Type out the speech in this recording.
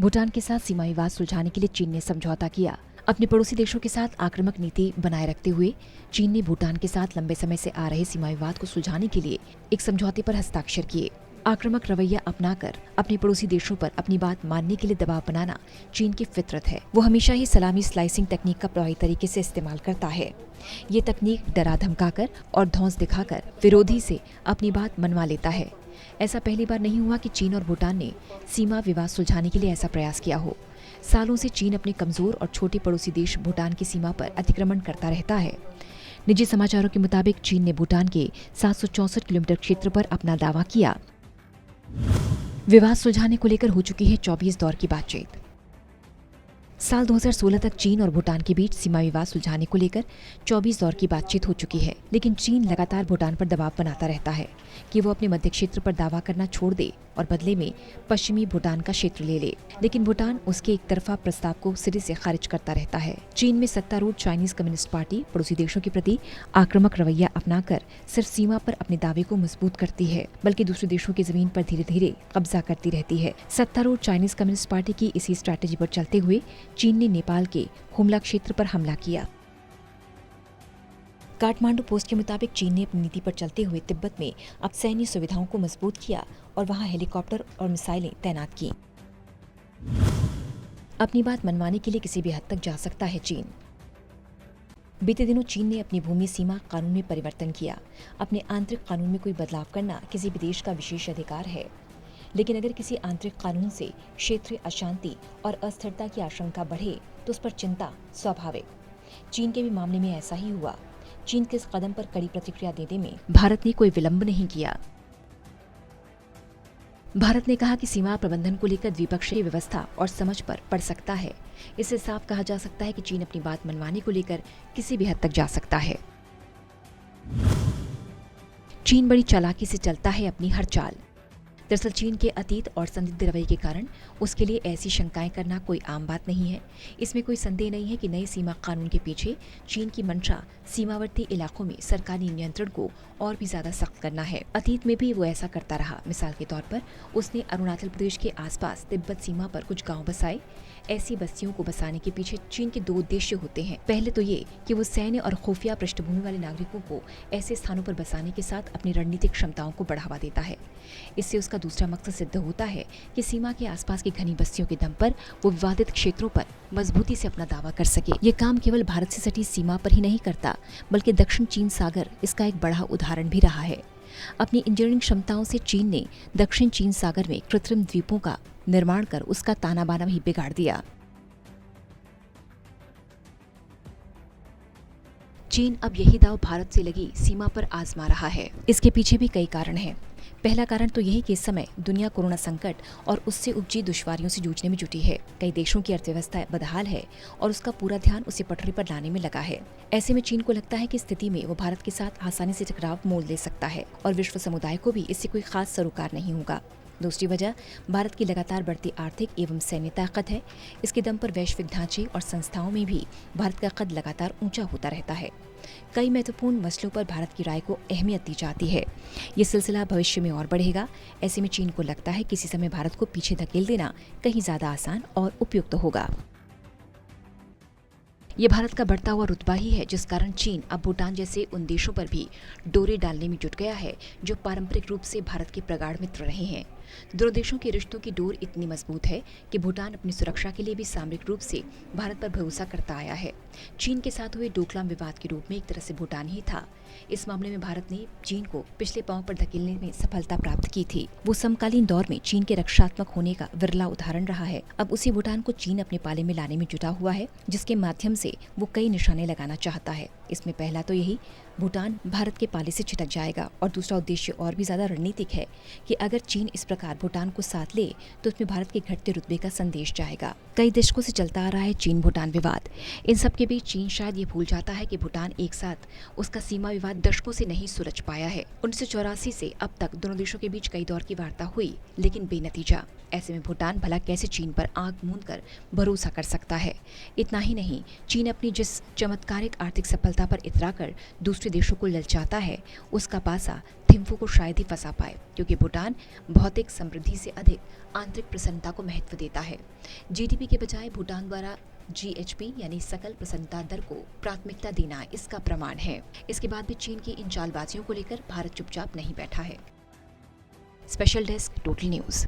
भूटान के साथ सीमा विवाद सुलझाने के लिए चीन ने समझौता किया। अपने पड़ोसी देशों के साथ आक्रामक नीति बनाए रखते हुए चीन ने भूटान के साथ लंबे समय से आ रहे सीमा विवाद को सुलझाने के लिए एक समझौते पर हस्ताक्षर किए। आक्रामक रवैया अपनाकर अपने पड़ोसी देशों पर अपनी बात मानने के लिए दबाव बनाना चीन की फितरत है। वो हमेशा ही सलामी स्लाइसिंग तकनीक का प्रभावी तरीके से इस्तेमाल करता है। ये तकनीक डरा धमकाकर और धौंस दिखाकर विरोधी से अपनी बात मनवा लेता है। ऐसा पहली बार नहीं हुआ कि चीन और भूटान ने सीमा विवाद सुलझाने के लिए ऐसा प्रयास किया हो। सालों से चीन अपने कमजोर और छोटे पड़ोसी देश भूटान की सीमा पर अतिक्रमण करता रहता है। निजी समाचारों के मुताबिक चीन ने भूटान के 764 किलोमीटर क्षेत्र पर अपना दावा किया। विवाद सुलझाने को लेकर हो चुकी है 24 दौर की बातचीत। साल 2016 तक चीन और भूटान के बीच सीमा विवाद सुलझाने को लेकर 24 दौर की बातचीत हो चुकी है, लेकिन चीन लगातार भूटान पर दबाव बनाता रहता है कि वो अपने मध्य क्षेत्र पर दावा करना छोड़ दे और बदले में पश्चिमी भूटान का क्षेत्र ले ले। लेकिन भूटान उसके एक तरफा प्रस्ताव को सिरे से खारिज करता रहता है। चीन में सत्तारूढ़ चाइनीज कम्युनिस्ट पार्टी पड़ोसी देशों के प्रति आक्रामक रवैया अपनाकर सिर्फ सीमा पर अपने दावे को मजबूत करती है, बल्कि दूसरे देशों की जमीन पर धीरे धीरे कब्जा करती रहती है। सत्तारूढ़ चाइनीज कम्युनिस्ट पार्टी की इसी स्ट्रैटेजी पर चलते हुए चीन ने नेपाल के हुमला क्षेत्र पर हमला किया। काठमांडू पोस्ट के मुताबिक चीन ने अपनी नीति पर चलते हुए तिब्बत में अब सैन्य सुविधाओं को मजबूत किया और वहां हेलीकॉप्टर और मिसाइलें तैनात की। अपनी बात मनवाने के लिए किसी भी हद तक जा सकता है चीन। बीते दिनों चीन ने अपनी भूमि सीमा कानून में परिवर्तन किया। अपने आंतरिक कानून में कोई बदलाव करना किसी भी देश का विशेष अधिकार है, लेकिन अगर किसी आंतरिक कानून से क्षेत्रीय अशांति और अस्थिरता की आशंका बढ़े तो उस पर चिंता स्वाभाविक। चीन के भी मामले में ऐसा ही हुआ। चीन के इस कदम पर कड़ी प्रतिक्रिया देने में भारत ने कोई विलंब नहीं किया। भारत ने कहा कि सीमा प्रबंधन को लेकर द्विपक्षीय व्यवस्था और समझ पर पड़ सकता है। इससे साफ कहा जा सकता है कि चीन अपनी बात मनवाने को लेकर किसी भी हद तक जा सकता है। चीन बड़ी चालाकी से चलता है अपनी हर चाल। दरअसल चीन के अतीत और संदिग्ध रवैये के कारण उसके लिए ऐसी शंकाएं करना कोई आम बात नहीं है। इसमें कोई संदेह नहीं है कि नए सीमा कानून के पीछे चीन की मंशा सीमावर्ती इलाकों में सरकारी नियंत्रण को और भी ज्यादा सख्त करना है। अतीत में भी वो ऐसा करता रहा। मिसाल के तौर पर उसने अरुणाचल प्रदेश के आसपास तिब्बत सीमा पर कुछ गांव बसाए। ऐसी बस्तियों को बसाने के पीछे चीन के दो उद्देश्य होते हैं। पहले तो ये कि वो सैन्य और खुफिया पृष्ठभूमि वाले नागरिकों को ऐसे स्थानों पर बसाने के साथ अपनी रणनीतिक क्षमताओं को बढ़ावा देता है। इससे उसका दूसरा मकसद सिद्ध होता है कि सीमा के आसपास की घनी बस्तियों के दम पर वो विवादित क्षेत्रों पर मजबूती से अपना दावा कर सके। ये काम केवल भारत से सटी सीमा पर ही नहीं करता, बल्कि दक्षिण चीन सागर इसका एक बड़ा उदाहरण भी रहा है। अपनी इंजीनियरिंग क्षमताओं से चीन ने दक्षिण चीन सागर में कृत्रिम द्वीपों का निर्माण कर उसका ताना बाना भी बिगाड़ दिया। चीन अब यही दाव भारत से लगी सीमा पर आजमा रहा है। इसके पीछे भी कई कारण हैं। पहला कारण तो यही कि इस समय दुनिया कोरोना संकट और उससे उपजी दुश्वारियों से जूझने में जुटी है। कई देशों की अर्थव्यवस्था बदहाल है और उसका पूरा ध्यान उसे पटरी पर लाने में लगा है। ऐसे में चीन को लगता है कि स्थिति में वो भारत के साथ आसानी से टकराव मोल ले सकता है और विश्व समुदाय को भी इससे कोई खास सरोकार नहीं होगा। दूसरी वजह भारत की लगातार बढ़ती आर्थिक एवं सैन्य ताकत है। इसके दम पर वैश्विक ढांचे और संस्थाओं में भी भारत का कद लगातार ऊंचा होता रहता है। कई महत्वपूर्ण मसलों पर भारत की राय को अहमियत दी जाती है। ये सिलसिला भविष्य में और बढ़ेगा। ऐसे में चीन को लगता है किसी समय भारत को पीछे धकेल देना कहीं ज्यादा आसान और उपयुक्त होगा। ये भारत का बढ़ता हुआ रुतबा ही है जिस कारण चीन अब भूटान जैसे उन देशों पर भी डोरे डालने में जुट गया है जो पारंपरिक रूप से भारत के प्रगाढ़ मित्र रहे हैं। दोनों देशों के रिश्तों की डोर इतनी मजबूत है कि भूटान अपनी सुरक्षा के लिए भी सामरिक रूप से भारत पर भरोसा करता आया है। चीन के साथ हुए डोकलाम विवाद के रूप में एक तरह से भूटान ही था। इस मामले में भारत ने चीन को पिछले पांव पर धकेलने में सफलता प्राप्त की थी। वो समकालीन दौर में चीन के रक्षात्मक होने का विरला उदाहरण रहा है। अब उसी भूटान को चीन अपने पाले में लाने में जुटा हुआ है, जिसके माध्यम से वो कई निशाने लगाना चाहता है। इसमें पहला तो यही, भूटान भारत के पाले से छिटक जाएगा, और दूसरा उद्देश्य और भी ज्यादा रणनीतिक है कि अगर चीन इस प्रकार भूटान को साथ ले तो उसमें भारत के घटते रुतबे का संदेश जाएगा। कई दशकों से चलता आ रहा है चीन भूटान विवाद। इन सब के बीच चीन शायद ये भूल जाता है कि भूटान एक साथ उसका सीमा विवाद दशकों से नहीं सुलझ पाया है। 1984 से अब तक दोनों देशों के बीच कई दौर की वार्ता हुई, लेकिन बेनतीजा। ऐसे में भूटान भला कैसे चीन पर आंख मूंद कर भरोसा कर सकता है। इतना ही नहीं, चीन अपनी जिस चमत्कारिक आर्थिक सफलता सत्ता पर इतराकर दूसरे देशों को ललचाता है, उसका पासा थिम्फू को शायद ही फंसा पाए, क्योंकि भूटान भौतिक समृद्धि से अधिक आंतरिक प्रसन्नता को महत्व देता है। जीडीपी के बजाय भूटान द्वारा जीएचपी यानी सकल प्रसन्नता दर को प्राथमिकता देना इसका प्रमाण है। इसके बाद भी चीन की इन चालबाजियों को लेकर भारत चुपचाप नहीं बैठा है। Special desk, total news.